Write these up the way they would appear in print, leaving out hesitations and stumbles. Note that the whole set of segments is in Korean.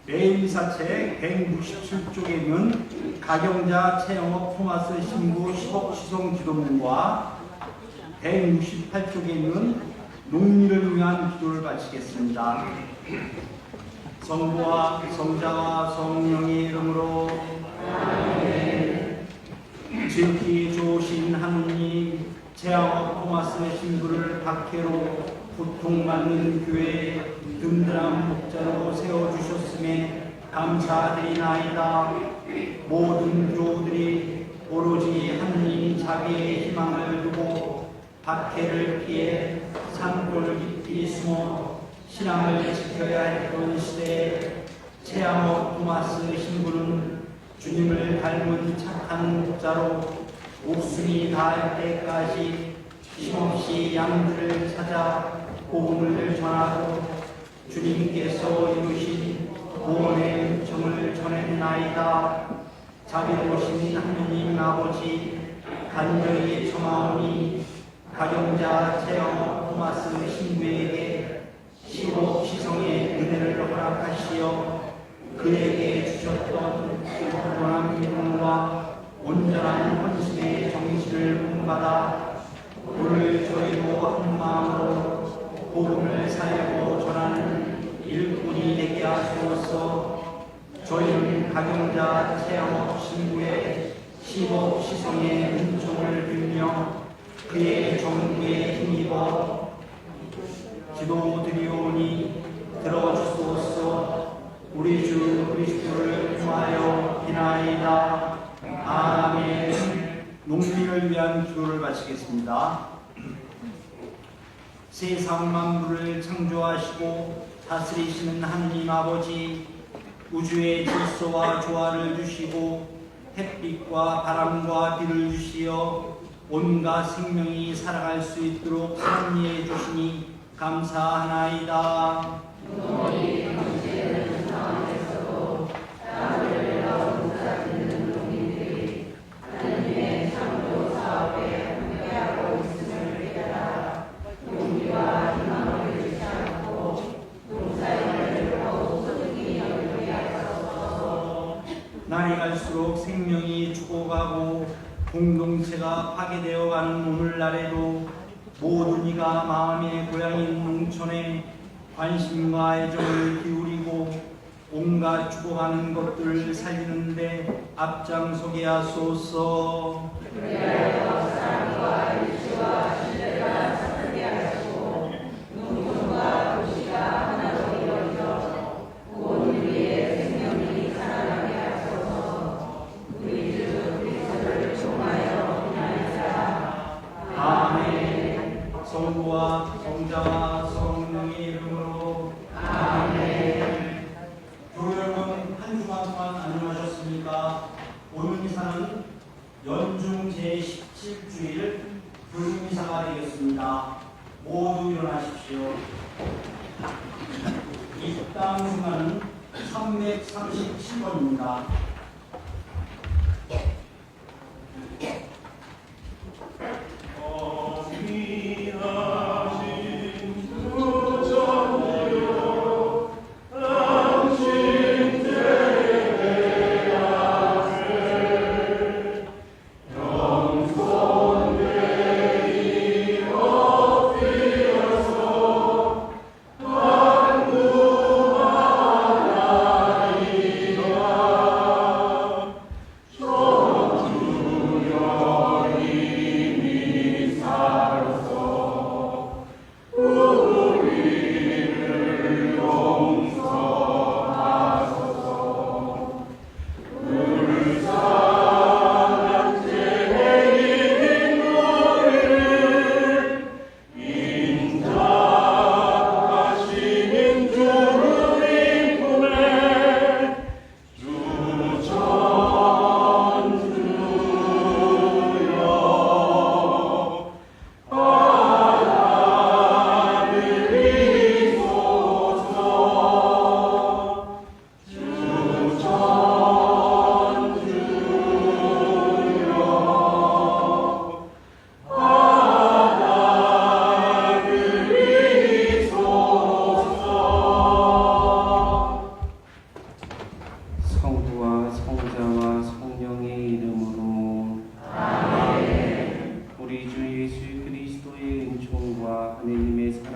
내1사책 167쪽에는 가경자 최영업 토마스 신부 10억 시성 기도문과 168쪽에는 농민을 위한 기도를 바치겠습니다. 성부와 성자와 성령의 이름으로 아멘. 지극히 좋으신 하느님, 최영업 토마스 신부를 박해로 고통받는 교회에 든든한 목자로 세워주셨음에 감사드리나이다. 모든 교우들이 오로지 하느님 자비의 희망을 두고 박해를 피해 산골 깊이 숨어 신앙을 지켜야 했던 시대에 최영업 토마스 신부는 주님을 닮은 착한 목자로 목숨이 닿을 때까지 쉼없이 양들을 찾아 복음을 전하고 주님께서 이루신 구원의 은총을 전했나이다. 자비로우신 하느님 아버지, 간절히 청하오니 가경자 최영업 토마스 신부에게 10억 시성의 은혜를 허락하시어 그에게 주셨던 굳건한 믿음과 온전한 헌신의 정신을 본받아 오늘 저희도 한 마음으로 복음을 살고 전하는 일꾼이 되게 하소서. 저희는 가경자 최영업 신부의 10억 시성의 은총을 빌며 그의 정부에 힘입어 기도드리오니 들어주소서. 우리 주 그리스도를 통하여 비나이다. 아멘. 농민을 위한 기도를 바치겠습니다. 세상 만물을 창조하시고 다스리시는 하느님 아버지, 우주의 질서와 조화를 주시고 햇빛과 바람과 비를 주시어 온갖 생명이 살아갈 수 있도록 섭리해 주시니 감사하나이다. 날이 갈수록 생명이 죽어가고 공동체가 파괴되어가는 오늘날에도 모든 이가 마음의 고향인 농촌에 관심과 애정을 기울이고 온갖 죽어가는 것들을 살리는데 앞장서게 하소서. 성부와 성자와 성령의 이름으로 아멘. 교회 여러분, 한 주간 동안 안녕하셨습니까? 오늘 미사는 연중 제17주일 교육미사가 되겠습니다. 모두 일어나십시오. 입당 순간은 337번입니다.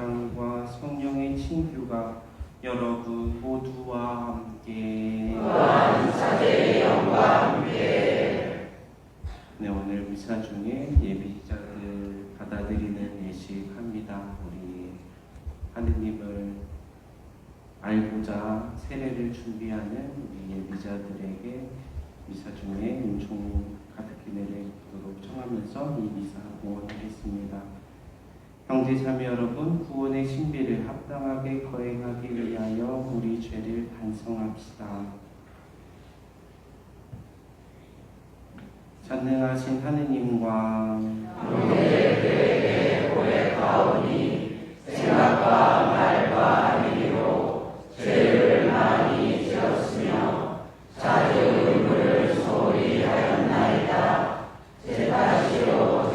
사랑과 성령의 친교가 여러분 모두와 함께 또한 사제의 영과 함께. 네, 오늘 미사 중에 예비자들 받아들이는 예식합니다. 우리 하느님을 알고자 세례를 준비하는 우리 예비자들에게 미사 중에 은총 가득히 내리도록 청하면서 이 미사 응원하겠습니다. 형제자매 여러분, 구원의 신비를 합당하게 거행하기 위하여 우리 죄를 반성합시다. 전능하신 하느님과 너희에게 고백하오니 생각과 말과 행위로 죄를 많이 지었으며 자주 의무를 소홀히 하였나이다. 제 탓이요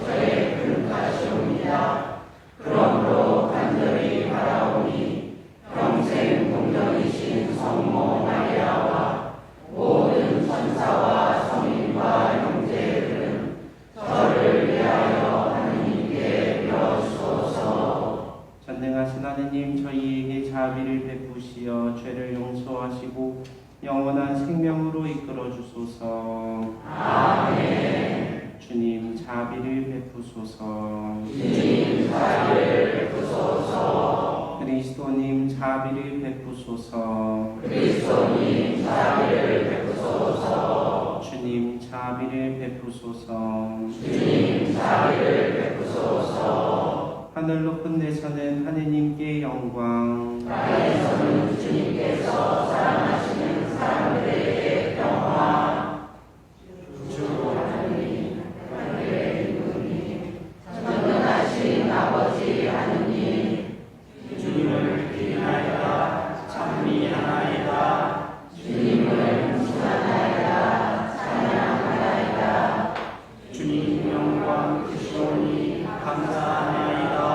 저의 큰 탓이옵니다. 그러므로 간절히 바라오니 평생 동정이신 성모 마리아와 모든 천사와 성인과 형제들은 저를 위하여 하느님께 빌어주소서. 전능하신 하느님, 저희에게 자비를 베푸시어 죄를 용서하시고 영원한 생명으로 이끌어 주소서. 아멘. 주님, 자비를 베푸소서. 주님 자비를 베푸소서. 그리스도님, 자비를 베푸소서. 그리스도님 자비를 베푸소서. 주님, 자비를 베푸소서. 주님 자비를 베푸소서. 하늘 높은 데서는 하느님께 영광, 땅에서는 주님께서 사랑하시는 사람들에게 평화. 주 하느님, 하늘의 이누님, 전능하신 아버지 하느님, 주님을 기리나이다, 찬미하나이다. 주님을 숭하나이다, 찬양하나이다. 주님 영광 주시오니 감사하나이다.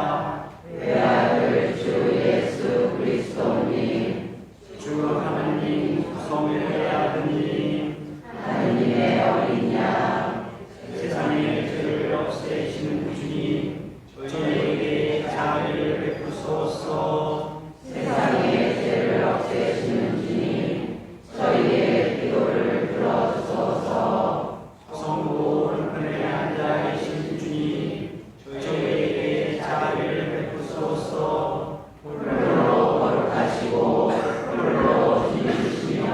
외아들 주 예수 그리스도님, 주 하느님 성령의 아드님 하느님의 어린 양, 세상의 죄를 없애시는 주님 저희에게 자비를 베푸소서. 세상의 죄를 없애시는 주님, 저희의 기도를 들어주소서. 성부 불편에 앉아 계신 주님 저희에게 자비를 베푸소서. 홀로 거룩하시고 홀로 지으시며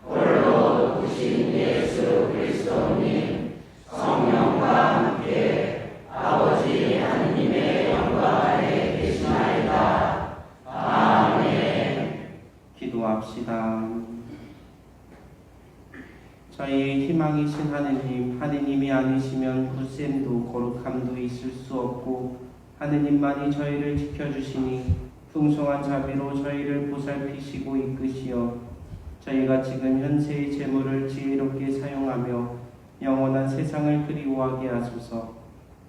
홀로 높으신 예수 그리스도님, 성령과 함께 아버지 하느님의 영광 안에 계시나이다. 아멘. 기도합시다. 저희의 희망이신 하느님, 하느님이 아니시면 굳셈도 거룩함도 있을 수 없고 하느님만이 저희를 지켜주시니 풍성한 자비로 저희를 보살피시고 이끄시어 저희가 지금 현세의 재물을 지혜롭게 사용하며 영원한 세상을 그리워하게 하소서.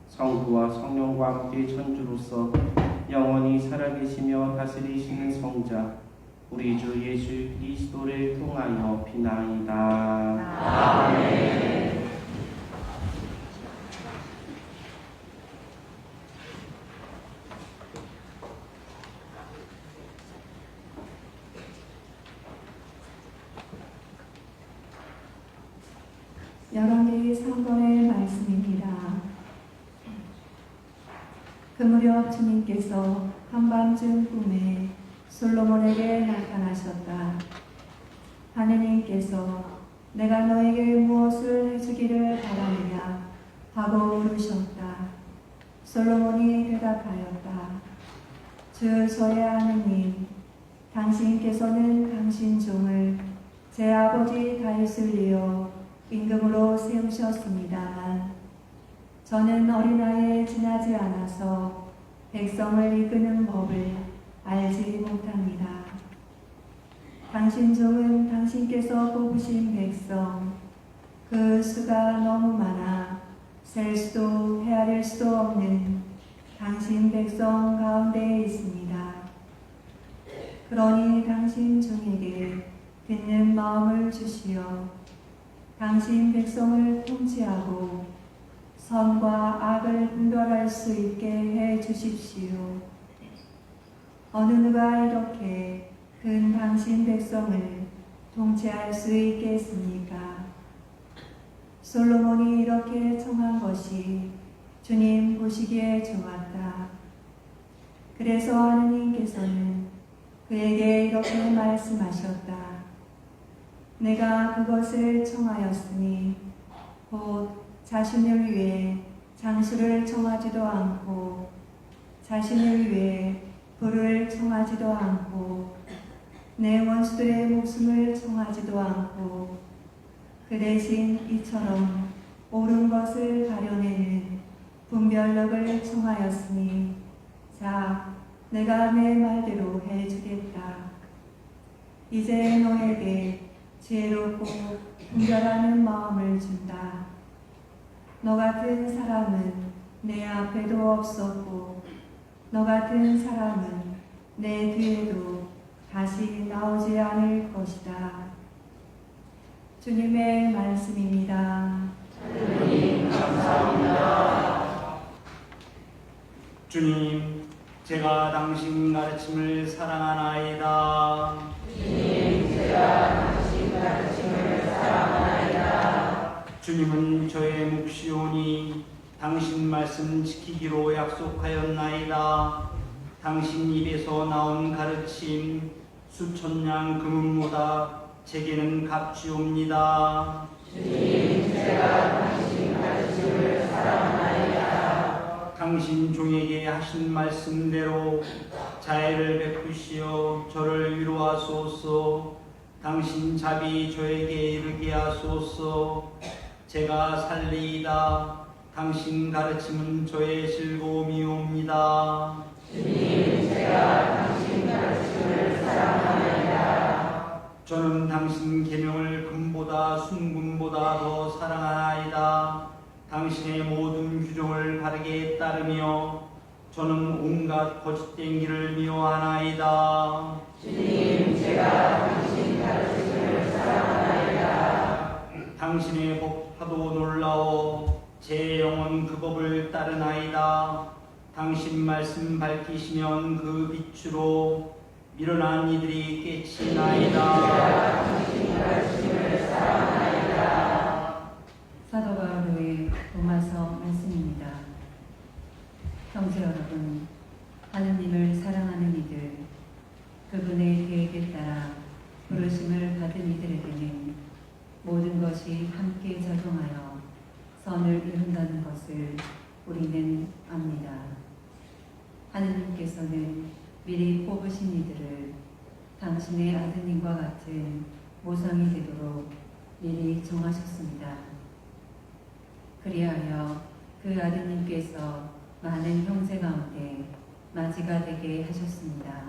성부와 성령과 함께 천주로서 영원히 살아계시며 다스리시는 성자 우리 주 예수 그리스도를 통하여 비나이다. 아멘. 열왕기 3권의 말씀입니다. 그 무렵 주님께서 한밤중 꿈에 솔로몬에게 나타나셨다. 하느님께서 내가 너에게 무엇을 해주기를 바라느냐 하고 물으셨다. 솔로몬이 대답하였다. 주 저의 하느님, 당신께서는 당신 종을 제 아버지 다윗을 이어 임금으로 세우셨습니다만 저는 어린아이에 지나지 않아서 백성을 이끄는 법을 알지 못합니다. 당신 종은 당신께서 뽑으신 백성, 그 수가 너무 많아 셀 수도 헤아릴 수도 없는 당신 백성 가운데에 있습니다. 그러니 당신 종에게 듣는 마음을 주시어 당신 백성을 통치하고 선과 악을 분별할 수 있게 해 주십시오. 어느 누가 이렇게 큰 당신 백성을 통치할 수 있겠습니까? 솔로몬이 이렇게 청한 것이 주님 보시기에 좋았다. 그래서 하느님께서는 그에게 이렇게 말씀하셨다. 내가 그것을 청하였으니 곧 자신을 위해 장수를 청하지도 않고 자신을 위해 부를 청하지도 않고 내 원수들의 목숨을 청하지도 않고 그 대신 이처럼 옳은 것을 가려내는 분별력을 청하였으니 자, 내가 내 말대로 해주겠다. 이제 너에게 지혜롭고 분별하는 마음을 준다. 너 같은 사람은 내 앞에도 없었고 너 같은 사람은 내 뒤에도 다시 나오지 않을 것이다. 주님의 말씀입니다. 주님 감사합니다. 주님, 제가 당신 가르침을 사랑하나이다. 주님, 제가 당신 가르침을 사랑하나이다. 주님은 저의 묵시오니 당신 말씀 지키기로 약속하였나이다. 당신 입에서 나온 가르침 수천 양 금은보다 제게는 값지옵니다. 주님, 제가 당신 가르침을 사랑하나이다. 당신 종에게 하신 말씀대로 자애를 베푸시어 저를 위로하소서. 당신 자비 저에게 이르게 하소서. 제가 살리이다. 당신 가르침은 저의 즐거움이옵니다. 주님, 제가 당신 가르침을 사랑하나이다. 저는 당신 계명을 금보다 순금보다 더 사랑하나이다. 당신의 모든 규정을 바르게 따르며 저는 온갖 거짓된 길을 미워하나이다. 주님, 제가 당신 가르침을 사랑하나이다. 당신의 법화도 놀라워 제 영혼 그 법을 따르나이다. 당신 말씀 밝히시면 그 빛으로 미련한 이들이 깨치나이다. 당신 가르침을 사랑하나이다. 사도 바울의 로마서 말씀입니다. 형제 여러분, 하느님을 사랑하는 이들, 그분의 계획에 따라 부르심을 받은 이들에게는 모든 것이 함께 작용하여 선을 이룬다는 것을 우리는 압니다. 하느님께서는 미리 뽑으신 이들을 당신의 아드님과 같은 모성이 되도록 미리 정하셨습니다. 그리하여 그 아드님께서 많은 형제 가운데 맞이가 되게 하셨습니다.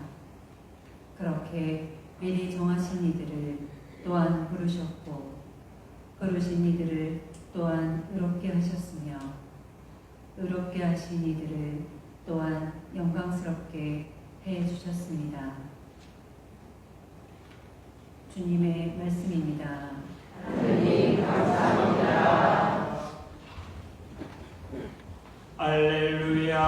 그렇게 미리 정하신 이들을 또한 부르셨고 부르신 이들을 또한 의롭게 하셨으며 의롭게 하신 이들을 또한 영광스럽게 해주셨습니다. 주님의 말씀입니다. 하느님 감사합니다. 알렐루야.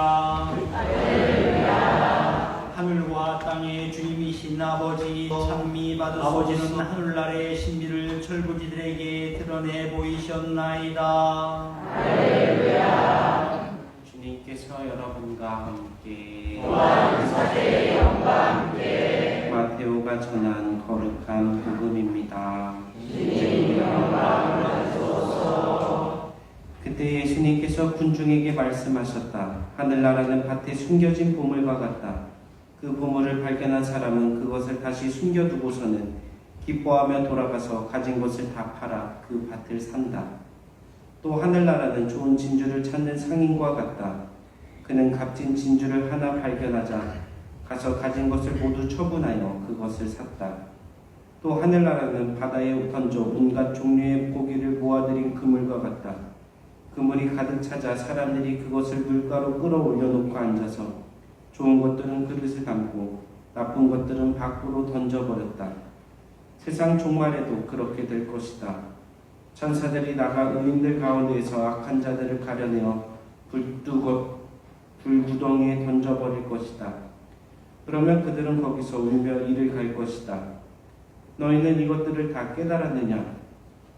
할렐루야. 하늘과 땅의 주님이신 아버지 찬미 받으소서. 아버지는 하늘나라의 신비를 철부지들에게 드러내 보이셨나이다. 할렐루야. 주님께서 여러분과 함께 또한 사제의 영과 함께 마테오가 전한 거룩한 복음입니다. 주님 영광을 받으소서. 그때 예수님께서 군중에게 말씀하셨다. 하늘나라는 밭에 숨겨진 보물과 같다. 그 보물을 발견한 사람은 그것을 다시 숨겨두고서는 기뻐하며 돌아가서 가진 것을 다 팔아 그 밭을 산다. 또 하늘나라는 좋은 진주를 찾는 상인과 같다. 그는 값진 진주를 하나 발견하자 가서 가진 것을 모두 처분하여 그것을 샀다. 또 하늘나라는 바다에 던져 온갖 종류의 고기를 모아들인 그물과 같다. 그물이 가득 차자 사람들이 그것을 물가로 끌어올려 놓고 앉아서 좋은 것들은 그릇에 담고 나쁜 것들은 밖으로 던져버렸다. 세상 종말에도 그렇게 될 것이다. 천사들이 나가 의인들 가운데에서 악한 자들을 가려내어 불구덩이에 던져버릴 것이다. 그러면 그들은 거기서 울며 이를 갈 것이다. 너희는 이것들을 다 깨달았느냐?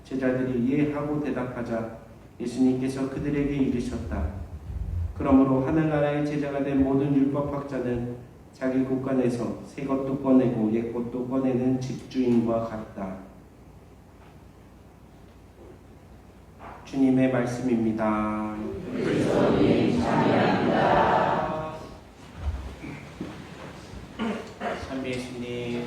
제자들이 예 하고 대답하자 예수님께서 그들에게 이르셨다. 그러므로 하늘나라의 제자가 된 모든 율법학자는 자기 곳간에서 새 것도 꺼내고 옛 것도 꺼내는 집주인과 같다. 주님의 말씀입니다. 그리스도님 찬양합니다. 참 예수님.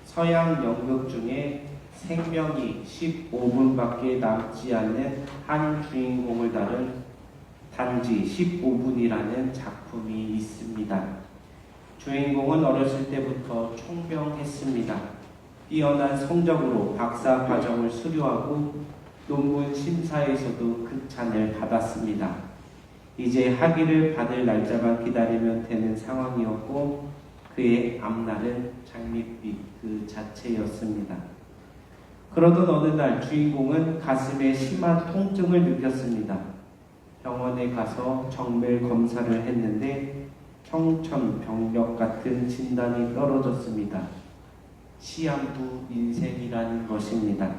서양 연극 중에 생명이 15분밖에 남지 않는 한 주인공을 다룬 단지 15분이라는 작품이 있습니다. 주인공은 어렸을 때부터 총명했습니다. 뛰어난 성적으로 박사 과정을 수료하고 논문 심사에서도 극찬을 받았습니다. 이제 학위를 받을 날짜만 기다리면 되는 상황이었고 그의 앞날은 장밋빛 그 자체였습니다. 그러던 어느 날 주인공은 가슴에 심한 통증을 느꼈습니다. 병원에 가서 정밀 검사를 했는데 청천벽력 같은 진단이 떨어졌습니다. 시한부 인생이라는 것입니다.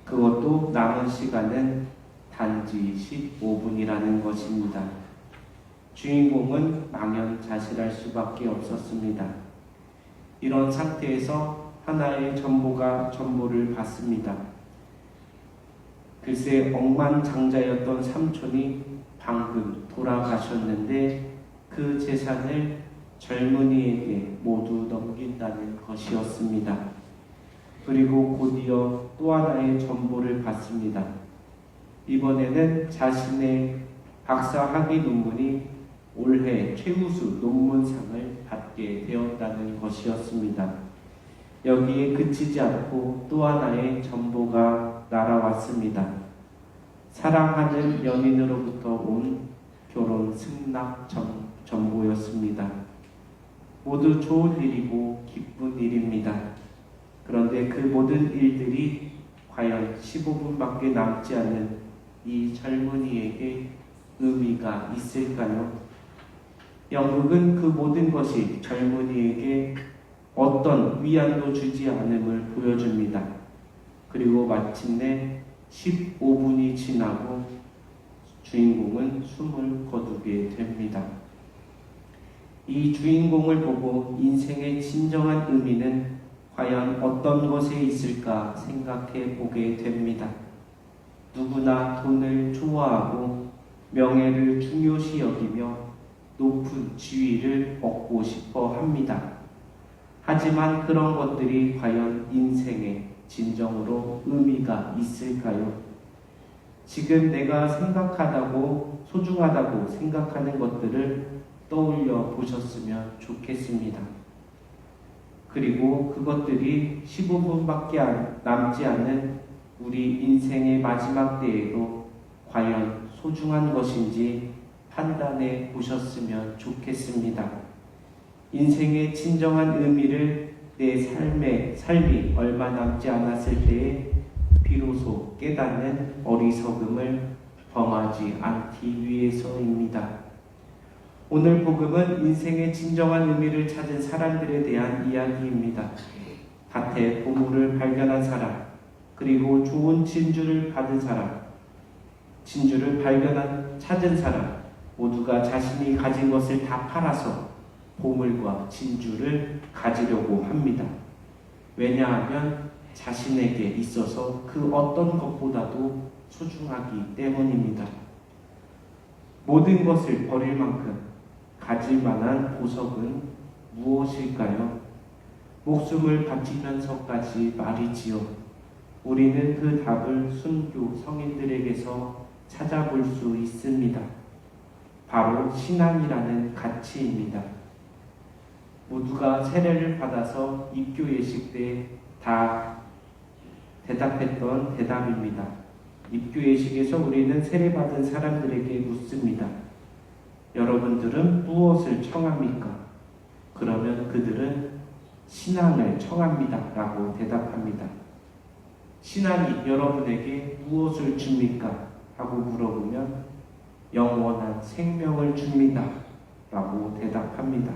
그것도 남은 시간은 단지 15분이라는 것입니다. 주인공은 망연자실할 수밖에 없었습니다. 이런 상태에서 하나의 전보를 받습니다. 글쎄 억만장자였던 삼촌이 방금 돌아가셨는데 그 재산을 젊은이에게 모두 넘긴다는 것이었습니다. 그리고 곧이어 또 하나의 전보를 받습니다. 이번에는 자신의 박사학위 논문이 올해 최우수 논문상을 받게 되었다는 것이었습니다. 여기에 그치지 않고 또 하나의 전보가 날아왔습니다. 사랑하는 연인으로부터 온 결혼 승낙 전보였습니다. 모두 좋은 일이고 기쁜 일입니다. 그런데 그 모든 일들이 과연 15분밖에 남지 않는 이 젊은이에게 의미가 있을까요? 영국은 그 모든 것이 젊은이에게 어떤 위안도 주지 않음을 보여줍니다. 그리고 마침내 15분이 지나고 주인공은 숨을 거두게 됩니다. 이 주인공을 보고 인생의 진정한 의미는 과연 어떤 것에 있을까 생각해 보게 됩니다. 누구나 돈을 좋아하고 명예를 중요시 여기며 높은 지위를 얻고 싶어 합니다. 하지만 그런 것들이 과연 인생에 진정으로 의미가 있을까요? 지금 내가 생각하다고 소중하다고 생각하는 것들을 떠올려 보셨으면 좋겠습니다. 그리고 그것들이 15분밖에 남지 않은 우리 인생의 마지막 때에도 과연 소중한 것인지 판단해 보셨으면 좋겠습니다. 인생의 진정한 의미를 내 삶이 얼마 남지 않았을 때에 비로소 깨닫는 어리석음을 범하지 않기 위해서입니다. 오늘 복음은 인생의 진정한 의미를 찾은 사람들에 대한 이야기입니다. 밭에 보물을 발견한 사람, 그리고 좋은 진주를 받은 사람, 진주를 찾은 사람, 모두가 자신이 가진 것을 다 팔아서 보물과 진주를 가지려고 합니다. 왜냐하면 자신에게 있어서 그 어떤 것보다도 소중하기 때문입니다. 모든 것을 버릴 만큼 가질 만한 보석은 무엇일까요? 목숨을 바치면서까지 말이지요. 우리는 그 답을 순교 성인들에게서 찾아볼 수 있습니다. 바로 신앙이라는 가치입니다. 모두가 세례를 받아서 입교 예식 때 다 대답했던 대답입니다. 입교 예식에서 우리는 세례받은 사람들에게 묻습니다. 여러분들은 무엇을 청합니까? 그러면 그들은 신앙을 청합니다. 라고 대답합니다. 신앙이 여러분에게 무엇을 줍니까? 하고 물어보면 영원한 생명을 줍니다. 라고 대답합니다.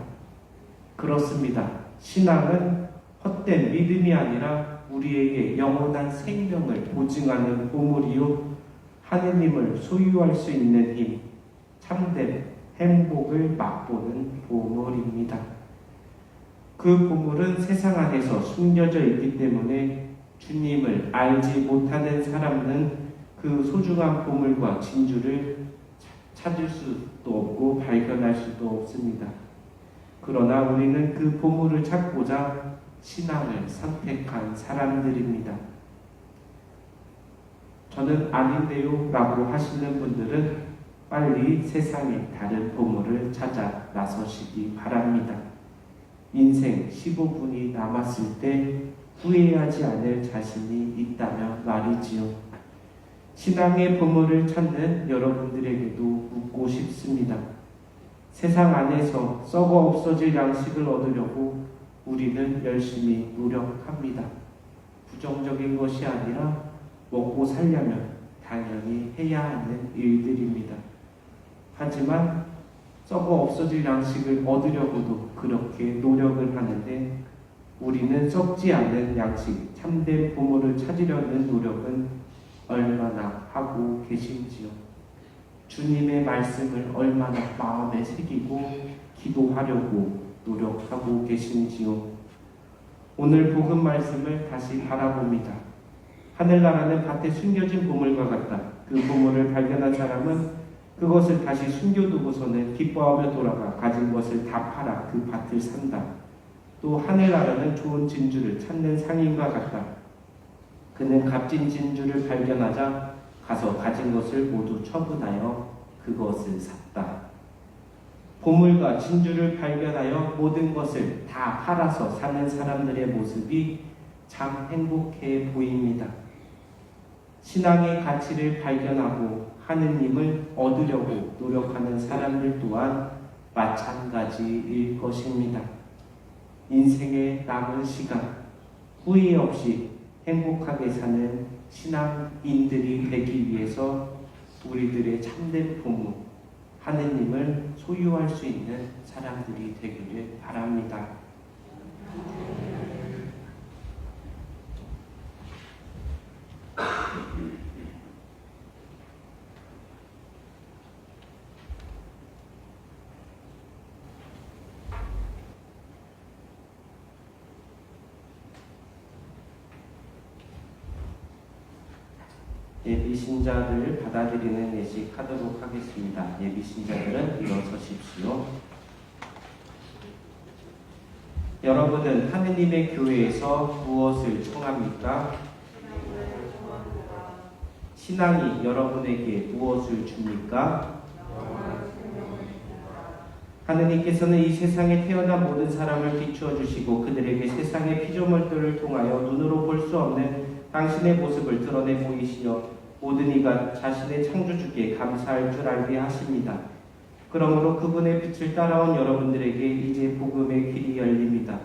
그렇습니다. 신앙은 헛된 믿음이 아니라 우리에게 영원한 생명을 보증하는 보물이요, 하느님을 소유할 수 있는 힘, 참된 행복을 맛보는 보물입니다. 그 보물은 세상 안에서 숨겨져 있기 때문에 주님을 알지 못하는 사람은 그 소중한 보물과 진주를 찾을 수도 없고 발견할 수도 없습니다. 그러나 우리는 그 보물을 찾고자 신앙을 선택한 사람들입니다. 저는 아닌데요 라고 하시는 분들은 빨리 세상에 다른 보물을 찾아 나서시기 바랍니다. 인생 15분이 남았을 때 후회하지 않을 자신이 있다면 말이지요. 신앙의 보물을 찾는 여러분들에게도 묻고 싶습니다. 세상 안에서 썩어 없어질 양식을 얻으려고 우리는 열심히 노력합니다. 부정적인 것이 아니라 먹고 살려면 당연히 해야 하는 일들입니다. 하지만 썩어 없어질 양식을 얻으려고도 그렇게 노력을 하는데 우리는 썩지 않은 양식, 참된 보물을 찾으려는 노력은 얼마나 하고 계신지요? 주님의 말씀을 얼마나 마음에 새기고 기도하려고 노력하고 계신지요? 오늘 복음 말씀을 다시 바라봅니다. 하늘나라는 밭에 숨겨진 보물과 같다. 그 보물을 발견한 사람은 그것을 다시 숨겨두고서는 기뻐하며 돌아가 가진 것을 다 팔아 그 밭을 산다. 또 하늘나라는 좋은 진주를 찾는 상인과 같다. 그는 값진 진주를 발견하자 가서 가진 것을 모두 처분하여 그것을 샀다. 보물과 진주를 발견하여 모든 것을 다 팔아서 사는 사람들의 모습이 참 행복해 보입니다. 신앙의 가치를 발견하고 하느님을 얻으려고 노력하는 사람들 또한 마찬가지일 것입니다. 인생의 남은 시간 후회 없이 행복하게 사는 신앙인들이 되기 위해서 우리들의 참된 보물 하느님을 소유할 수 있는 사람들이 되기를 바랍니다. 예비신자를 받아들이는 예식 하도록 하겠습니다. 예비신자들은 일어서십시오. 여러분은 하느님의 교회에서 무엇을 청합니까? 신앙이 여러분에게 무엇을 줍니까? 하느님께서는 이 세상에 태어난 모든 사람을 비추어 주시고 그들에게 세상의 피조물들을 통하여 눈으로 볼 수 없는 당신의 모습을 드러내 보이시어 모든 이가 자신의 창조주께 감사할 줄 알게 하십니다. 그러므로 그분의 빛을 따라온 여러분들에게 이제 복음의 길이 열립니다.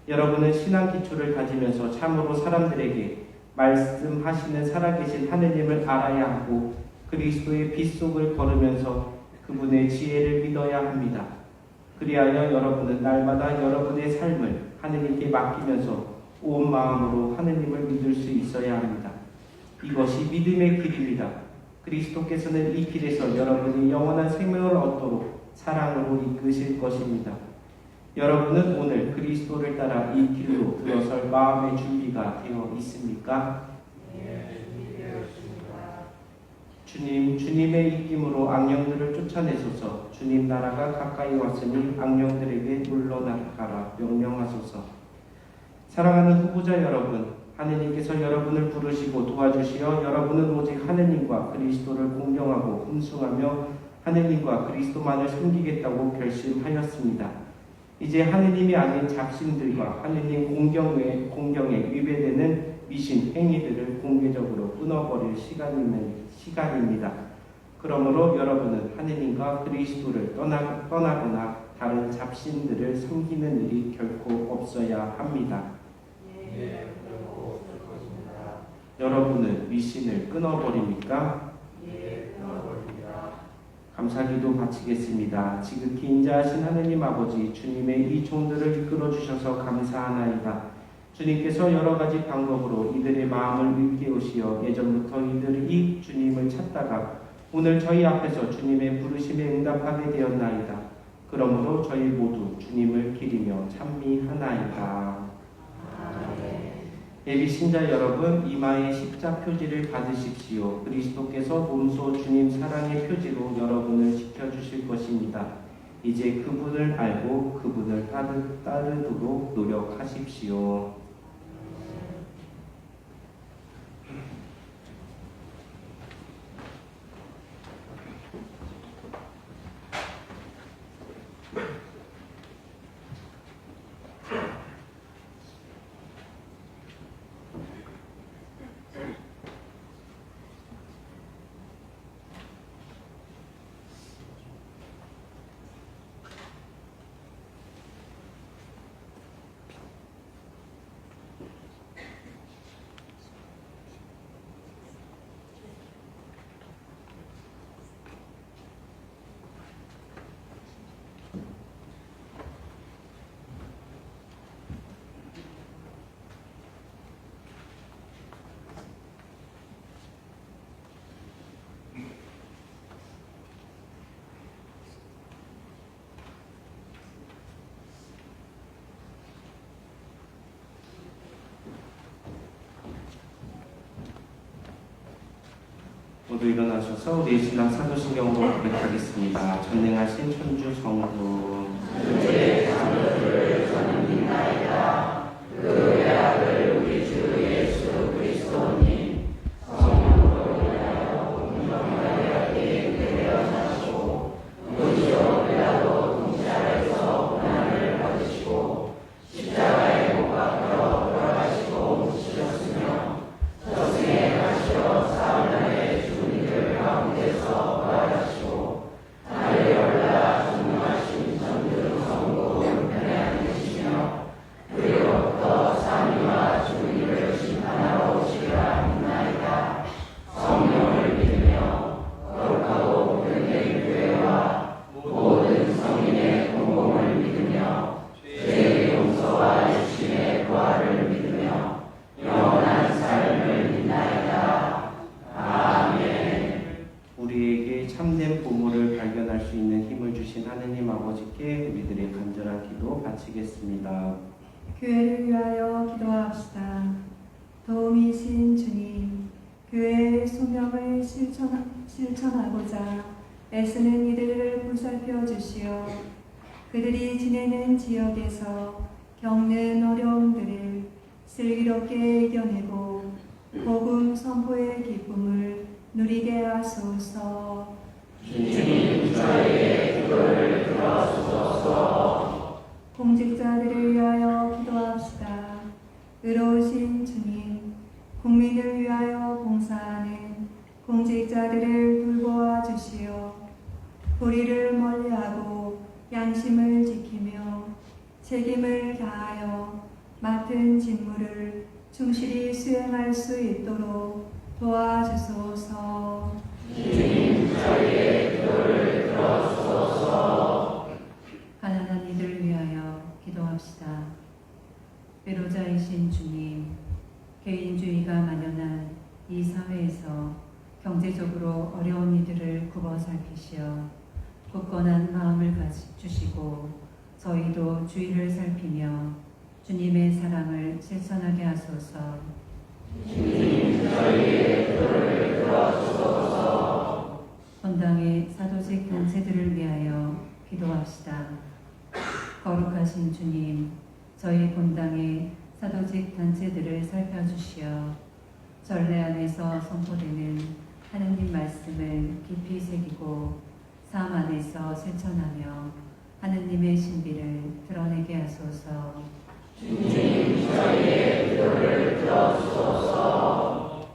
여러분은 신앙 기초를 가지면서 참으로 사람들에게 말씀하시는 살아계신 하느님을 알아야 하고 그리스도의 빛 속을 걸으면서 그분의 지혜를 믿어야 합니다. 그리하여 여러분은 날마다 여러분의 삶을 하느님께 맡기면서 온 마음으로 하느님을 믿을 수 있어야 합니다. 이것이 믿음의 길입니다. 그리스도께서는 이 길에서 여러분이 영원한 생명을 얻도록 사랑으로 이끄실 것입니다. 여러분은 오늘 그리스도를 따라 이 길로 들어설 마음의 준비가 되어 있습니까? 주님의 입김으로 악령들을 쫓아내소서. 주님 나라가 가까이 왔으니 악령들에게 물러나가라 명령하소서. 사랑하는 후보자 여러분, 하느님께서 여러분을 부르시고 도와주시어 여러분은 오직 하느님과 그리스도를 공경하고 흠숭하며 하느님과 그리스도만을 섬기겠다고 결심하였습니다. 이제 하느님이 아닌 잡신들과 하느님 공경에 위배되는 미신 행위들을 공개적으로 끊어버릴 시간입니다. 그러므로 여러분은 하느님과 그리스도를 떠나거나 다른 잡신들을 섬기는 일이 결코 없어야 합니다. 예, 결코 없을 것입니다. 여러분은 미신을 끊어버립니까? 예, 끊어버립니다. 감사기도 바치겠습니다. 지극히 인자하신 하느님 아버지, 주님의 이 종들을 이끌어 주셔서 감사하나이다. 주님께서 여러 가지 방법으로 이들의 마음을 일깨우시어 예전부터 이들이 주님을 찾다가 오늘 저희 앞에서 주님의 부르심에 응답하게 되었나이다. 그러므로 저희 모두 주님을 기리며 찬미하나이다. 예비 신자 여러분, 이마에 십자 표지를 받으십시오. 그리스도께서 몸소 주님 사랑의 표지로 여러분을 지켜주실 것입니다. 이제 그분을 알고 그분을 따르도록 노력하십시오. 모두 일어나셔서 우리의 신앙 사도신경으로 고백하겠습니다. 전능하신 천주 성부 주의 자녀들을 저는 믿나이다. 그의 아들 우리 주 예수 그리스도님 성령으로 인하여 공정하게 되어나시고 본시오 빌라도 통치하에서 고난을 받으시고 십자가에 못 박혀 돌아가시고 묻히셨으며 저승에 가시어 사흘만에 죽은 이들 가운데서 부활하시고 하늘에 올라 전능하신 천주 성부 우편에 앉으시며 그리로부터 사미와 죽은 이를 심판하러 오시리라 믿나이다. 성령을 믿으며 거룩하고 보편된 교회와 모든 성인의 공공을 믿으며 죄의 용서와 육신의 부활을 믿으며 영원한 삶을 믿나이다. 아멘. 우리에게 참된 보물을 발견할 수 있는 힘을 주신 하느님 아버지께 우리들의 간절한 기도 바치겠습니다. 교회를 위하여 기도합시다. 도움이신 주님, 교회의 소명을 실천하고자 애쓰는 이들을 보살펴 주시어 그들이 지내는 지역에서 겪는 어려움들을 슬기롭게 이겨내고 복음 선포의 기쁨을 누리게 하소서. 주님 저희의 기도를 들어주소서. 공직자들을 위하여 기도합시다. 의로우신 주님, 국민을 위하여 봉사하는 공직자들을 돌보아 주시어 불의를 멀리하고 양심을 지키며 책임을 다하여 맡은 직무를 충실히 수행할 수 있도록 도와주소서. 주님 저희의 기도를 들어주소서. 가난한 이들을 위하여 기도합시다. 배로자이신 주님, 개인주의가 만연한 이 사회에서 경제적으로 어려운 이들을 굽어 살피시어 굳건한 마음을 주시고 저희도 주의를 살피며 주님의 사랑을 실천하게 하소서. 주님 저희의 기도를 들어주소서. 본당의 사도직 단체들을 위하여 기도합시다. 거룩하신 주님, 저희 본당의 사도직 단체들을 살펴주시어 전례 안에서 선포되는 하느님 말씀을 깊이 새기고 삶 안에서 실천하며 하느님의 신비를 드러내게 하소서. 주님 저희의 기도를 들어주소서.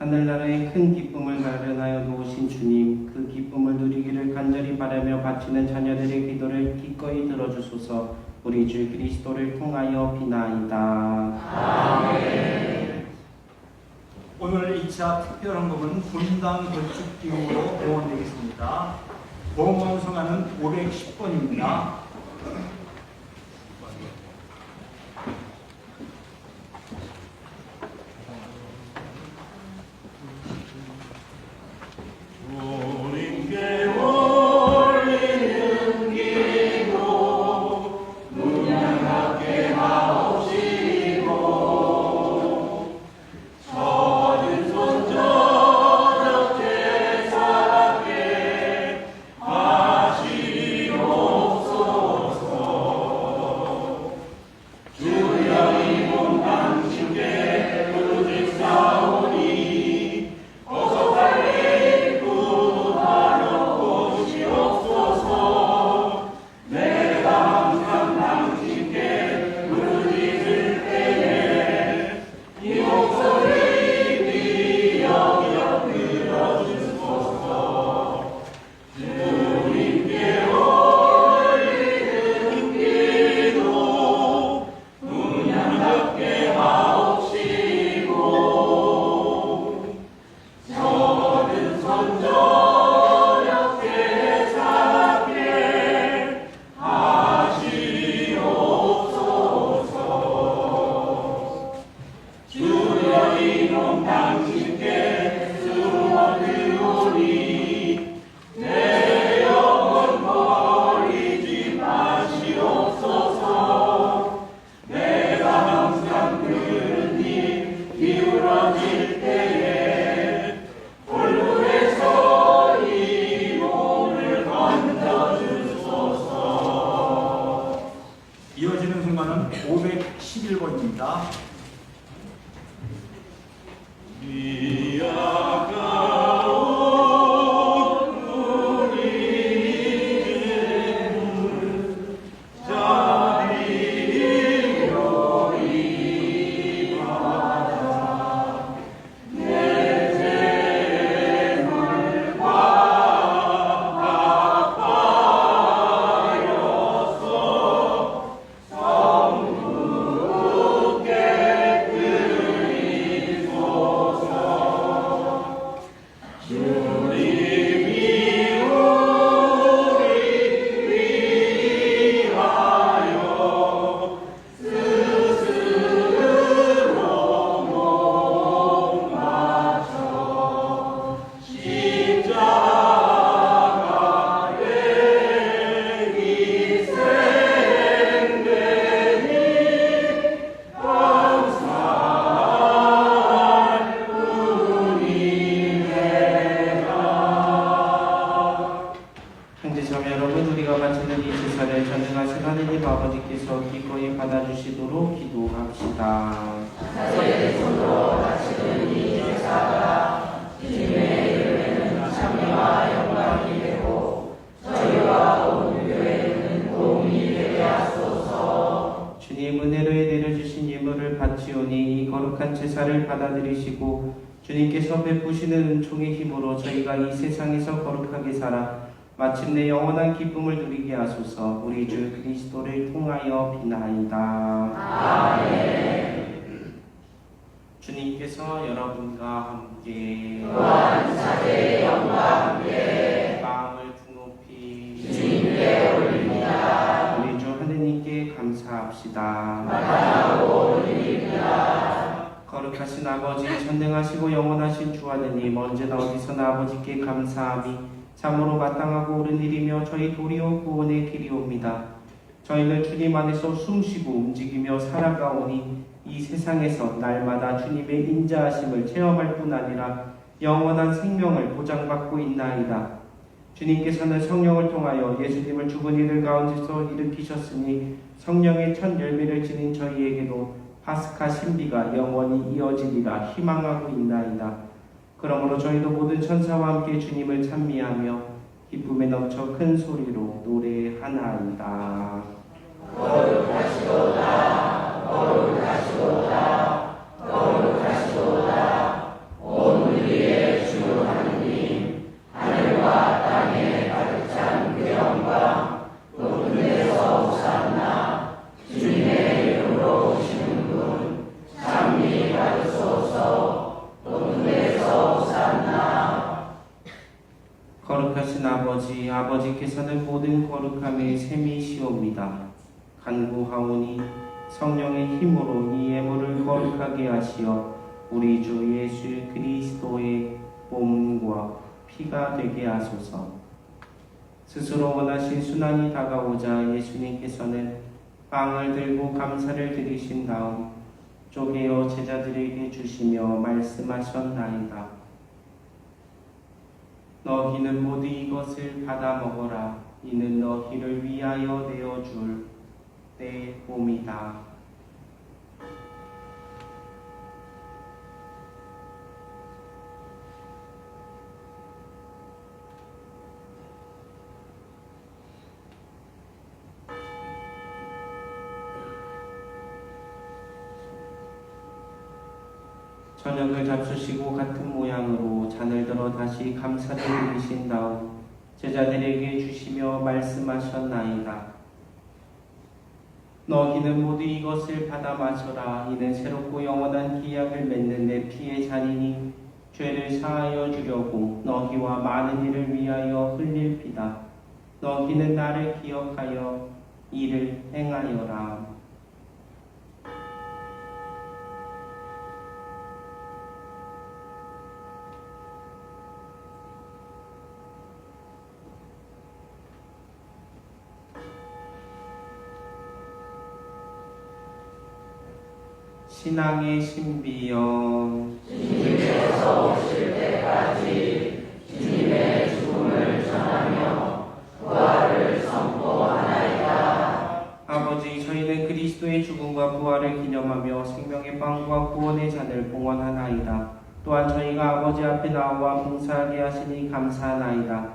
하늘나라에 큰 기쁨을 마련하여 놓으신 주님, 그 기쁨을 누리기를 간절히 바라며 바치는 자녀들의 기도를 기꺼이 들어주소서. 우리 주 그리스도를 통하여 비나이다. 아멘. 오늘 2차 특별한 법은 분당 건축 기금으로 봉헌되겠습니다. 봉헌 성화는 510번입니다. 이어지는 순간은 511번입니다. 형제자매 여러분, 우리가 바치는 이 제사를 전능하신 하느님 아버지께서 기꺼이 받아주시도록 기도합시다. 자세의 손으로 바치는 이 제사가 주님의 이름에는 찬미와 영광이 되고 저희와 온 교회에는 도움이 되게 하소서. 주님, 은혜로에 내려주신 예물을 바치오니 이 거룩한 제사를 받아들이시고 주님께서 베푸시는 은총의 힘으로 저희가 이 세상에서 거룩하게 살아 마침내 영원한 기쁨을 누리게 하소서. 우리 주 그리스도를 통하여 비나이다. 아멘. 주님께서 여러분과 함께 또한 자제의 영과 함께 마음을 궁높이 주님께 올립니다. 우리 주 하느님께 감사합시다. 마땅하고 올립니다. 거룩하신 아버지, 전능하시고 영원하신 주 하느님, 언제나 어디서나 아버지께 감사함이 참으로 마땅하고 옳은 일이며 저희 도리오 구원의 길이옵니다. 저희는 주님 안에서 숨쉬고 움직이며 살아가오니 이 세상에서 날마다 주님의 인자하심을 체험할 뿐 아니라 영원한 생명을 보장받고 있나이다. 주님께서는 성령을 통하여 예수님을 죽은 이들 가운데서 일으키셨으니 성령의 첫 열매를 지닌 저희에게도 파스카 신비가 영원히 이어지리라 희망하고 있나이다. 그러므로 저희도 모든 천사와 함께 주님을 찬미하며 기쁨에 넘쳐 큰 소리로 노래하나이다. 거룩하시도다, 거룩하시도다, 거룩하시도다, 온 모든 거룩함의 셈이시옵니다. 간구하오니 성령의 힘으로 이 예물을 거룩하게 하시어 우리 주 예수 그리스도의 몸과 피가 되게 하소서. 스스로 원하신 순환이 다가오자 예수님께서는 빵을 들고 감사를 드리신 다음 쪼개어 제자들에게 주시며 말씀하셨나이다. 너희는 모두 이것을 받아 먹어라. 이는 너희를 위하여 내어줄 내 몸이다. 저녁을 잡수시고 같은 모양으로 잔을 들어 다시 감사를 드리신 다음 제자들에게 주시며 말씀하셨나이다. 너희는 모두 이것을 받아 마셔라. 이는 새롭고 영원한 기약을 맺는 내 피의 잔이니 죄를 사하여 주려고 너희와 많은 이를 위하여 흘릴 피다. 너희는 나를 기억하여 이를 행하여라. 신앙의 신비여, 주님께서 오실 때까지 주님의 죽음을 전하며 부활을 선포하나이다. 아버지, 저희는 그리스도의 죽음과 부활을 기념하며 생명의 빵과 구원의 잔을 봉헌하나이다. 또한 저희가 아버지 앞에 나와 봉사하게 하시니 감사하나이다.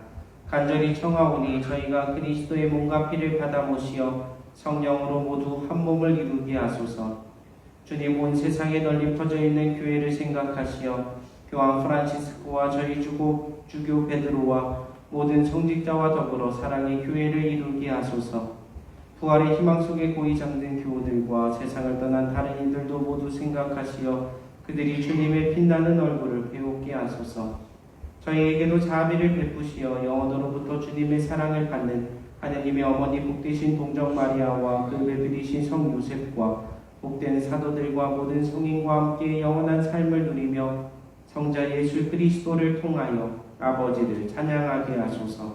간절히 청하오니 저희가 그리스도의 몸과 피를 받아 모시어 성령으로 모두 한 몸을 이루게 하소서. 주님, 온 세상에 널리 퍼져 있는 교회를 생각하시어 교황 프란치스코와 저희 주교 베드로와 모든 성직자와 더불어 사랑의 교회를 이루게 하소서. 부활의 희망 속에 고이 잠든 교우들과 세상을 떠난 다른 이들도 모두 생각하시어 그들이 주님의 빛나는 얼굴을 배우게 하소서. 저희에게도 자비를 베푸시어 영원으로부터 주님의 사랑을 받는 하느님의 어머니 복되신 동정 마리아와 그 베드리신 성 요셉과 복된 사도들과 모든 성인과 함께 영원한 삶을 누리며 성자 예수 그리스도를 통하여 아버지를 찬양하게 하소서.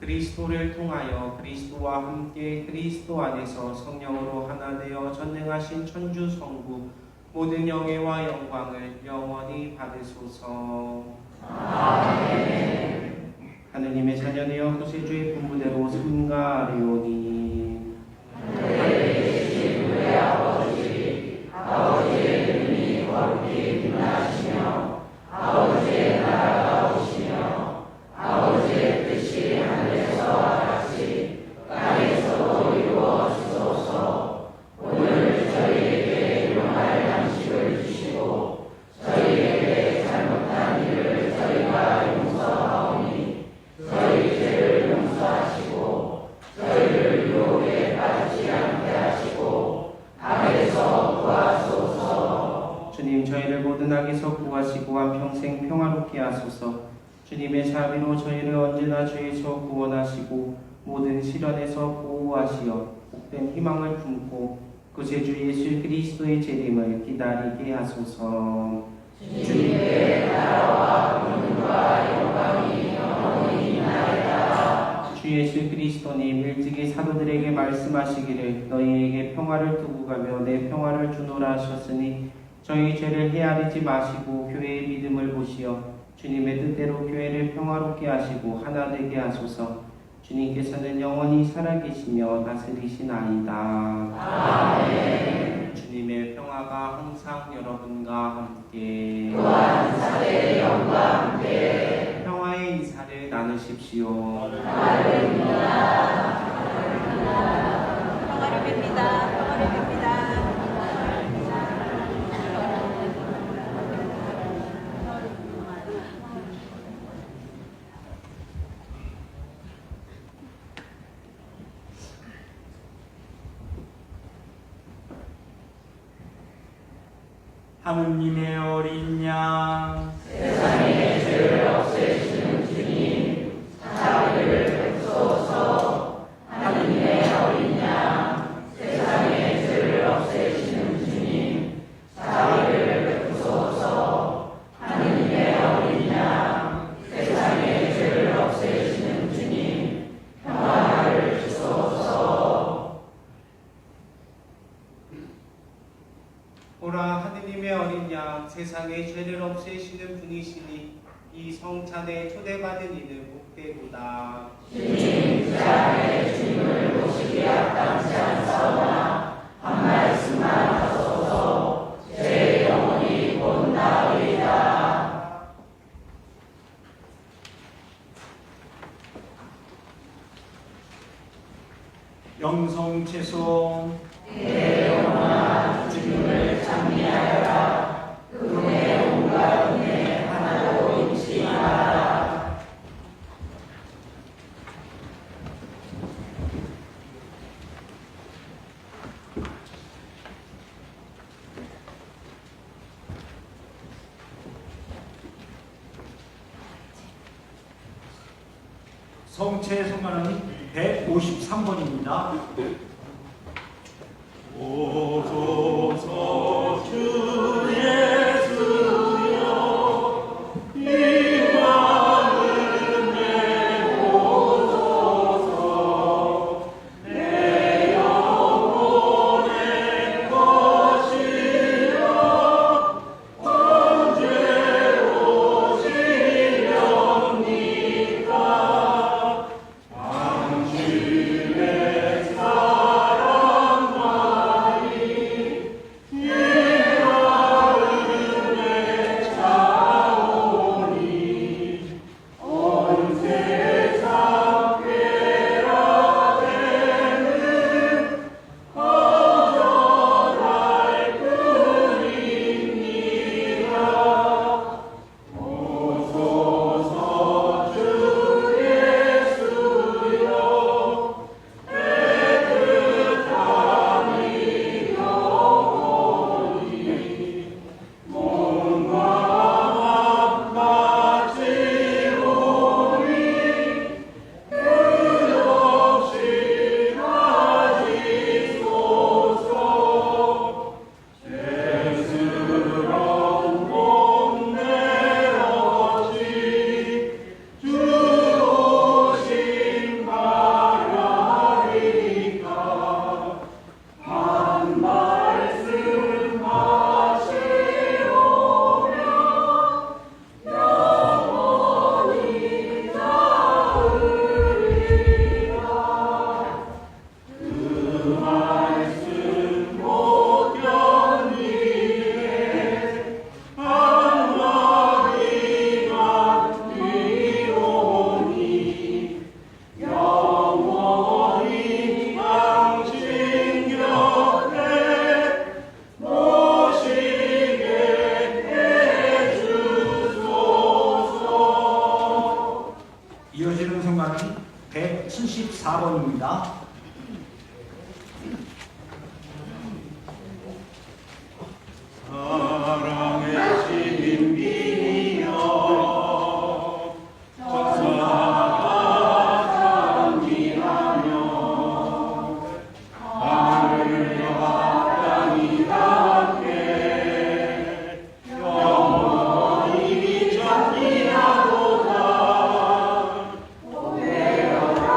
그리스도를 통하여 그리스도와 함께 그리스도 안에서 성령으로 하나 되어 전능하신 천주 성부 모든 영예와 영광을 영원히 받으소서. 아멘. 하느님의 자녀되어 구세주의 분부대로 승가하리오니 우리 아버지의 눈이 거룩히 빛나시며 아버지의 나라가 오시며 아버지의 뜻이 하늘에서와 같이 땅에서도 이루어지소서. 오늘 저희에게 일용할 양식을 주시고 저희에게 잘못한 일을 저희가 용서하오니 저희 죄를 용서하시고 저희를 유혹에 빠지지 않게 하시고 악에서 구하소서. 주님, 저희를 모든 악에서 구하시고 한평생 평화롭게 하소서. 주님의 자비로 저희를 언제나 죄에서 구원하시고 모든 시련에서 보호하시어 복된 희망을 품고 구세주 예수 그리스도의 재림을 기다리게 하소서. 주님의 나라와 권능과 영광이 영원히 있나이다. 주 예수 그리스도님, 일찍이 사도들에게 말씀하시기를 너희에게 평화를 두고 가며 내 평화를 주노라 하셨으니 저희 죄를 헤아리지 마시고 교회의 믿음을 보시어 주님의 뜻대로 교회를 평화롭게 하시고 하나 되게 하소서. 주님께서는 영원히 살아계시며 다스리시나이다. 아멘. 주님의 평화가 항상 여러분과 함께 또한 사대의 영과 함께 평화의 이사를 나누십시오. 평화를 빕니다. 평화를 빕니다. 평화를 빕니다. 하느님의 어린 양, 세상의 죄를 없애시는 주님, 안에 초대받은 이들 복되도다. 주님 그 안에 주님을 모시기 합당치 않사오나 한 말씀만 하소서. 제 영혼이 곧 나으리다. 영성 채송. 내 영혼아 주님을 찬미하여라. 그분의 온갖 은혜 하나도 잊지 마라. 성채송가는 153번입니다. 오소서 주 예수여 이 마음 내오소서. 내 영혼의 것이여 언제 오시렵니까. 당신의 사랑만이 이 마음에 차오니 언제 잡게라 되는 거절할 뿐입니다. 오소서 주 예수여 애틋함이 영원히 몸과 맘까지오니 끝없이 가지소서. 죄스러운 몸 내어지 주 오심 바라리까. 한 말씀 하시오며 영원히 나으리라. 그 말씀 못 견디게 한마디가 뛰오니 영원히 당신 곁에 모시게 해주소서. 이어지는 성가는 174번입니다. 사랑의 신비여 천사가 찬미하며 하늘과 땅이 닿게 영원히 찬미하도다. 오베어라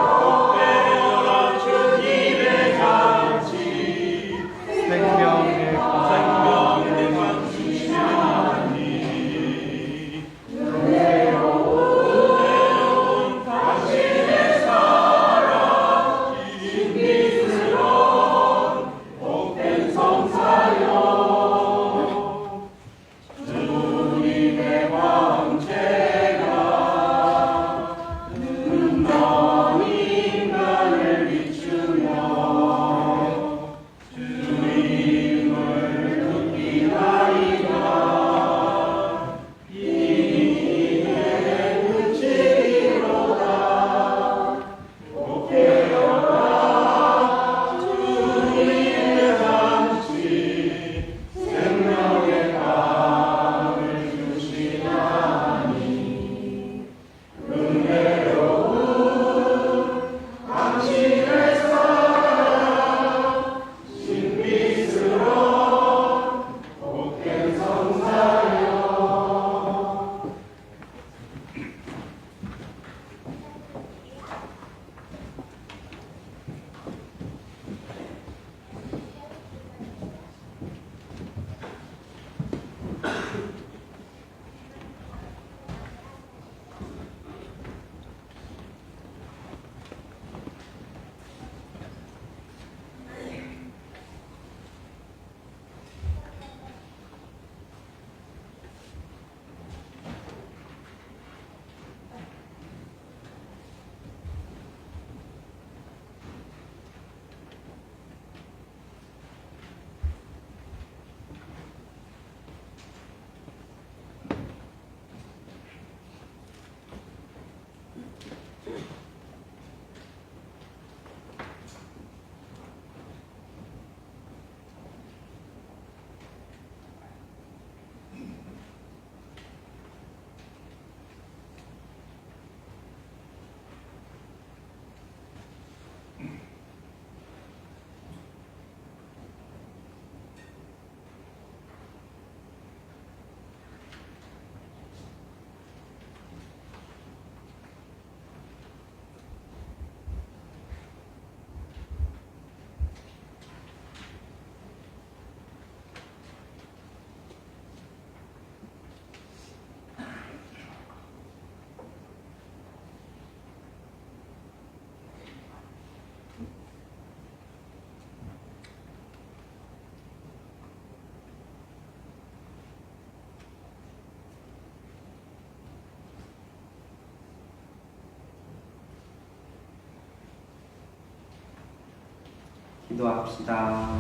기도합시다.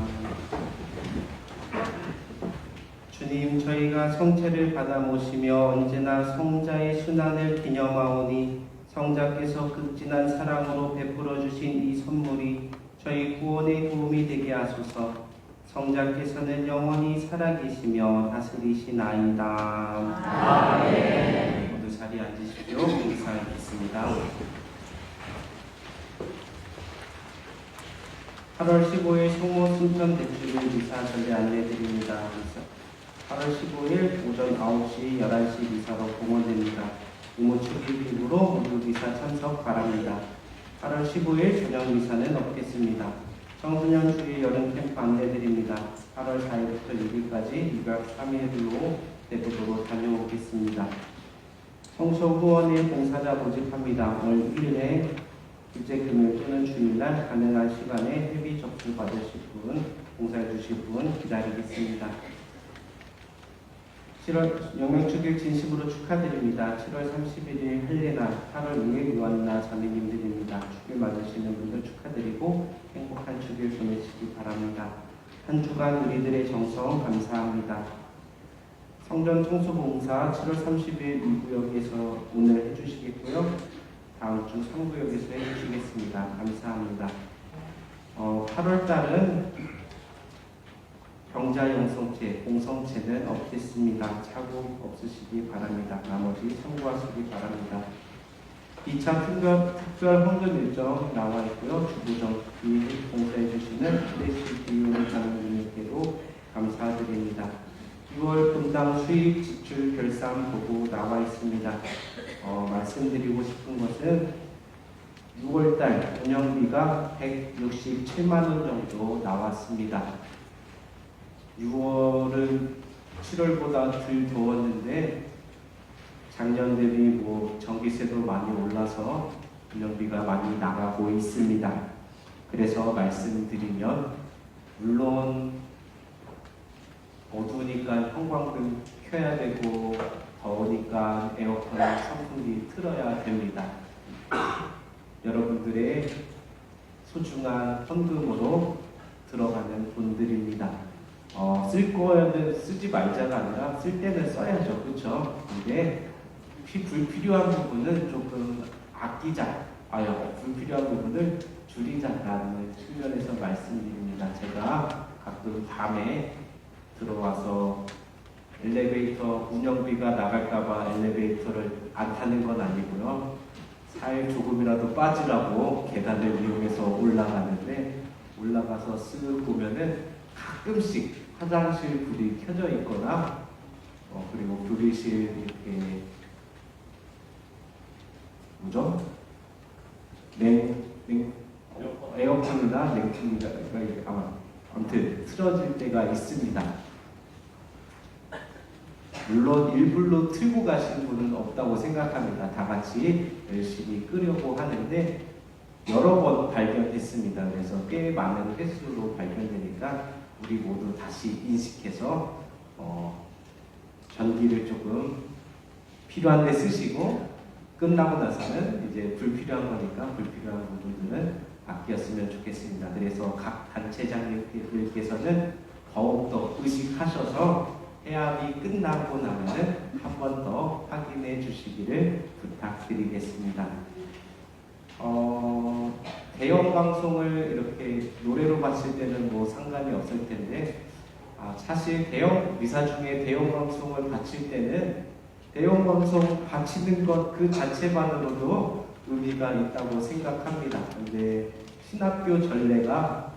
주님, 저희가 성체를 받아 모시며 언제나 성자의 순환을 기념하오니 성자께서 극진한 사랑으로 베풀어 주신 이 선물이 저희 구원의 도움이 되게 하소서. 성자께서는 영원히 살아계시며 다스리시나이다. 아멘. 모두 자리에 앉으십시오. 인사하겠습니다. 8월 15일 성모 순천 대주를 미사 전례 안내드립니다. 8월 15일 오전 9시, 11시 미사로 공원됩니다. 이모축일 기부로 모두 미사 참석 바랍니다. 8월 15일 저녁 미사는 없겠습니다. 청소년 주일 여름 캠프 안내드립니다. 8월 4일부터 6일까지 2박 3일로 대구도로 다녀오겠습니다. 성소 후원의 봉사자 모집합니다. 오늘 1일에 일제 금요일 또는 주일날 가능한 시간에 회비 접수 받으실 분, 봉사해 주실 분 기다리겠습니다. 7월 영명축일 진심으로 축하드립니다. 7월 31일 할례날, 8월 2일 요한나 자매님들입니다. 축일 맞으시는 분들 축하드리고 행복한 축일 보내시기 바랍니다. 한 주간 우리들의 정성 감사합니다. 성전 청소봉사 7월 30일 2구역에서 오늘 해주시겠고요. 다음 주 3구역에서 해주시겠습니다. 감사합니다. 8월 달은 병자 영성체, 공성체는 없겠습니다. 차고 없으시기 바랍니다. 나머지 참고하시기 바랍니다. 2차 특별 헌금 일정 나와 있고요. 주부정 봉사해 주시는 프레시 비용 장로님께도 감사드립니다. 6월 분당 수입 지출 결산 보고 나와 있습니다. 말씀드리고 싶은 것은 6월달 운영비가 167만 원 정도 나왔습니다. 6월은 7월보다 덜 더웠는데 작년 대비 전기세도 많이 올라서 운영비가 많이 나가고 있습니다. 그래서 말씀드리면 물론 어두우니까 형광등 켜야 되고 더우니까 에어컨 선풍기 틀어야 됩니다. 여러분들의 소중한 헌금으로 들어가는 돈들입니다. 쓸 거는 쓰지 말자가 아니라 쓸 때는 써야죠. 그렇죠? 근데 불필요한 부분은 조금 아끼자. 불필요한 부분을 줄이자라는 측면에서 말씀드립니다. 제가 가끔 밤에 들어와서 엘리베이터 운영비가 나갈까봐 엘리베이터를 안 타는 건 아니고요. 살 조금이라도 빠지라고 계단을 이용해서 올라가는데 올라가서 쓱 보면은 가끔씩 화장실 불이 켜져 있거나 그리고 교리실 이렇게 에어컨이나 냉풍기가 아무튼 틀어질 때가 있습니다. 물론 일부러 틀고 가시는 분은 없다고 생각합니다. 다 같이 열심히 끄려고 하는데 여러 번 발견했습니다. 그래서 꽤 많은 횟수로 발견되니까 우리 모두 다시 인식해서 전기를 조금 필요한 데 쓰시고 끝나고 나서는 이제 불필요한 거니까 불필요한 부분들은 아꼈으면 좋겠습니다. 그래서 각 단체장님들께서는 더욱더 의식하셔서 해압이 끝나고 나면은 한 번 더 확인해 주시기를 부탁드리겠습니다. 대형 방송을 이렇게 노래로 봤을 때는 상관이 없을 텐데 사실 대형 미사 중에 대형 방송을 바칠 때는 대형 방송 바치는 것 그 자체만으로도 의미가 있다고 생각합니다. 근데 신학교 전례가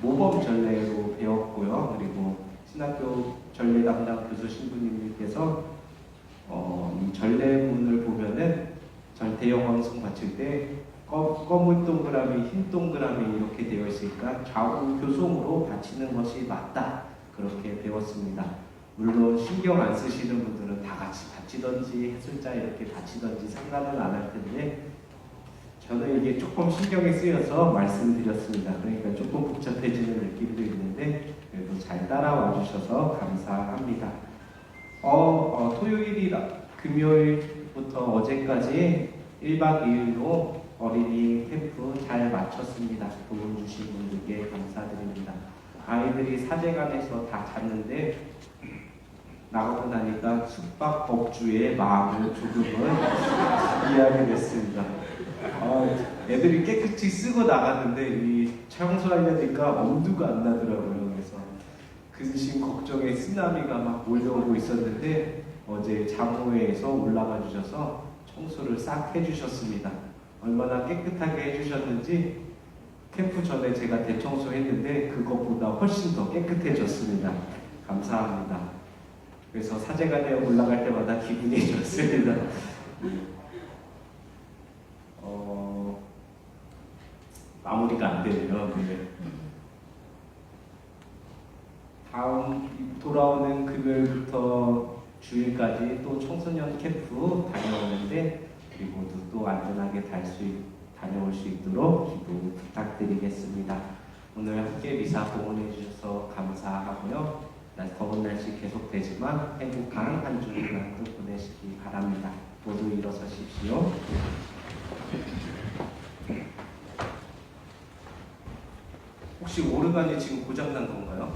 모범 전례로 배웠고요. 그리고 신학교 전례 담당 교수 신부님께서 이 전례문을 보면은 대형 방송 바칠 때 검은 동그라미, 흰 동그라미 이렇게 되어 있으니까 좌우 교송으로 바치는 것이 맞다. 그렇게 배웠습니다. 물론 신경 안 쓰시는 분들은 다 같이 바치던지 해설자 이렇게 바치던지 상관은 안 할 텐데 저는 이게 조금 신경이 쓰여서 말씀드렸습니다. 그러니까 조금 복잡해지는 느낌도 있는데 그래도 잘 따라와 주셔서 감사합니다. 토요일이라 금요일부터 어제까지 1박 2일로 어린이 캠프 잘 마쳤습니다. 도움 주신 분들께 감사드립니다. 아이들이 사제관에서 다 잤는데 나가고 나니까 숙박업주의 마음을 조금은 이해하게 됐습니다. 애들이 깨끗이 쓰고 나갔는데 이 청소하려니까 엄두가 안 나더라고요. 그래서 근심 걱정에 쓰나미가 막 몰려오고 있었는데 어제 장로회에서 올라가 주셔서 청소를 싹 해주셨습니다. 얼마나 깨끗하게 해주셨는지 캠프 전에 제가 대청소했는데 그것보다 훨씬 더 깨끗해졌습니다. 감사합니다. 그래서 사제관에 올라갈 때마다 기분이 좋습니다. 마무리가 안 되네요. 네. 다음 돌아오는 금요일부터 주일까지 또 청소년 캠프 다녀오는데 우리 모두 또 안전하게 다녀올 수 있도록 기도 부탁드리겠습니다. 오늘 함께 미사 봉헌해 주셔서 감사하고요. 더운 날씨 계속되지만 행복한 한 주일만 또 보내시기 바랍니다. 모두 일어서십시오. 혹시 오르간이 지금 고장난 건가요?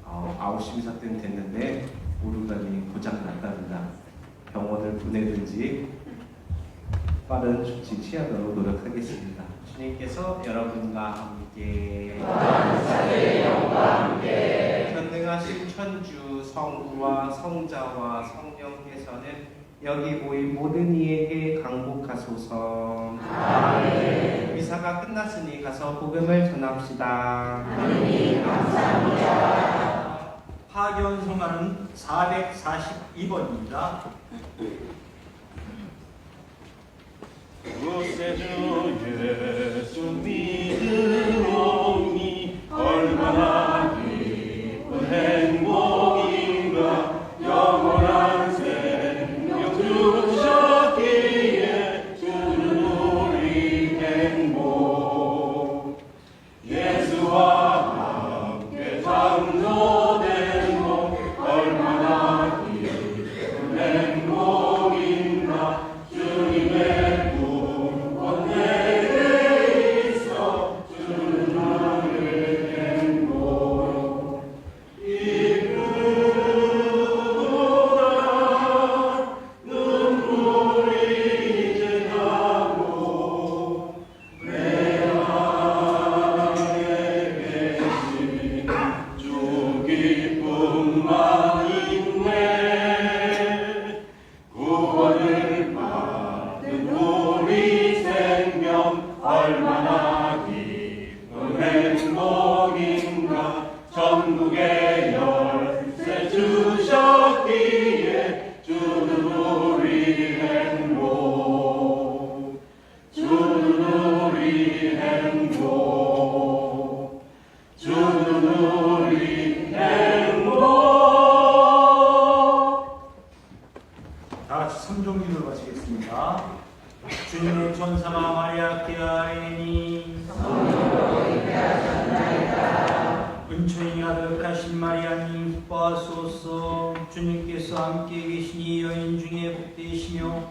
9시 미사 때는 됐는데 오르간이 고장났답니다. 병원을 보내든지 빠른 조치 취하도록 노력하겠습니다. 주님께서 여러분과 함께 전능하신 천주 성부와 성자와 성령께서는 여기 모인 모든 이에게 강복하소서. 아멘. 미사가 끝났으니 가서 복음을 전합시다. 하느님 감사합니다. 파견 성가는 442번입니다. 구세주 예수 믿으오니 얼마나 기쁜 행복인가. 영원한 생명 주셨기에 주는 우리 행복. 예수와 함께 장로된 복 얼마나 기쁜 행복인가. 주님의 구원 내게 있어 주는 나를 행복. 이끄노라 눈물이 이제 나고 내 안에 계신 주 기쁨만 있네. 구원을 받은 우리 생명 얼마나 기쁜 행복인가. 천국의 열쇠 주셨기에 주는 우리 행복. 주는 우리 행복. 주는 우리 행복. 다 같이 성종기도를 마치겠습니다. 주님의 천사마 마리아 기아에니 은총이 가득하신 마리아님 기뻐하소서. 주님께서 함께 계시니 여인 중에 복되시며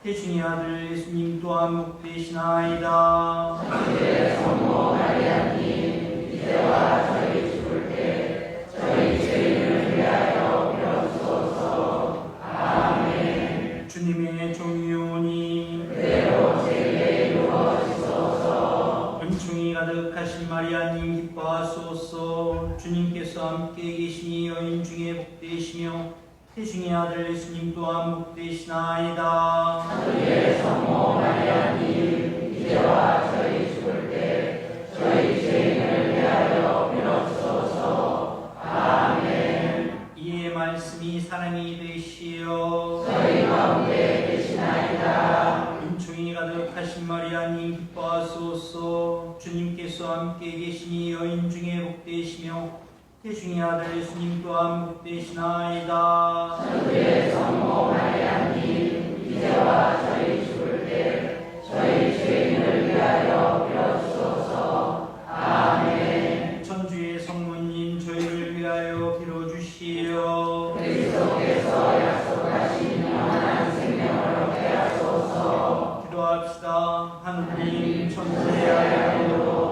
태중의 아들 예수님 또한 복되시나이다. 주의 성모 마리아님 이제와 저희 죽을 때 저희 죄인을 위하여 빌어주소서. 아멘. 주님의 종이오니 그대로 제게 이루어지소서. 은총이 가득하신 마리아님 기뻐하소서. 주님께서 함께 계시니 여인 중에 복되시며 태중의 아들 예수님 또한 복되시나이다. 주의 성모 마리아님 이제와 저희 죽을 때 저희 죄인을 위하여 빌어주소서. 아멘. 이의 말씀이 사람이 되시어 저희 가운데 계시나이다. 은총이 가득하신 마리아님 기뻐하소서. 주님께서 함께 계시니 여인 중에 복되시며 태중의 아들 예수님 또한 복되시나이다. 주의 성모 마리아님 이제와 저희 죽을 때 저희 죄인을 위하여 빌어주소서. 아멘. 천주의 성모님 저희를 위하여 빌어주시오. 그리스도께서 약속하신 영원한 생명을 얻게 하소서. 기도합시다. 하느님 천지의 아들로